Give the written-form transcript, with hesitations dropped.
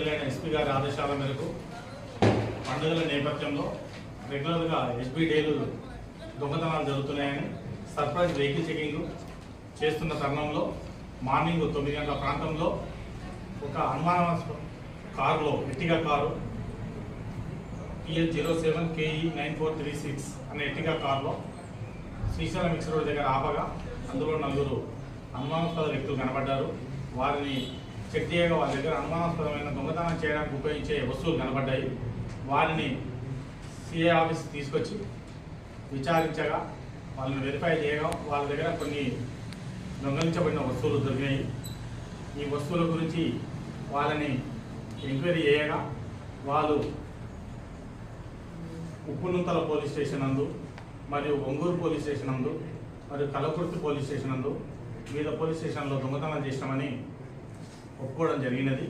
గౌరవనీయులైన ఎస్పీ గారి ఆదేశాల మేరకు పండుగల నేపథ్యంలో రెగ్యులర్గా ఎస్బీ డేలు దొంగతనాలు జరుగుతున్నాయని సర్ప్రైజ్ వెహికల్ చెకింగ్ చేస్తున్న తరుణంలో మార్నింగ్ 9 గంటల ప్రాంతంలో ఒక అనుమానాస్పద కారులో ఎర్టిగా కారు PL07 KE 9436 అనే ఎర్టిగా కారులో శ్రీశైలం మిక్స్ రోడ్ దగ్గర ఆపగా అందులో 4 అనుమానాస్పద వ్యక్తులు కనబడ్డారు. వారిని చెక్ చేయగా వారి దగ్గర అనుమానాస్పదమైన దొంగతనం చేయడానికి ఉపయోగించే వస్తువులు కనబడ్డాయి. వారిని సిఐ ఆఫీస్ తీసుకొచ్చి విచారించగా వాళ్ళని వెరిఫై చేయగా వాళ్ళ దగ్గర కొన్ని దొంగలించబడిన వస్తువులు దొరికినాయి. ఈ వస్తువుల గురించి వాళ్ళని ఎంక్వైరీ చేయగా వాళ్ళు ఉప్పునుంతల పోలీస్ స్టేషన్ నందు మరియు ఒంగూరు పోలీస్ స్టేషన్ నందు మరియు కలకుర్తి పోలీస్ స్టేషన్ నందు వివిధ పోలీస్ స్టేషన్లో దొంగతనం చేసినామని ఒప్పుకోవడం జరిగినది.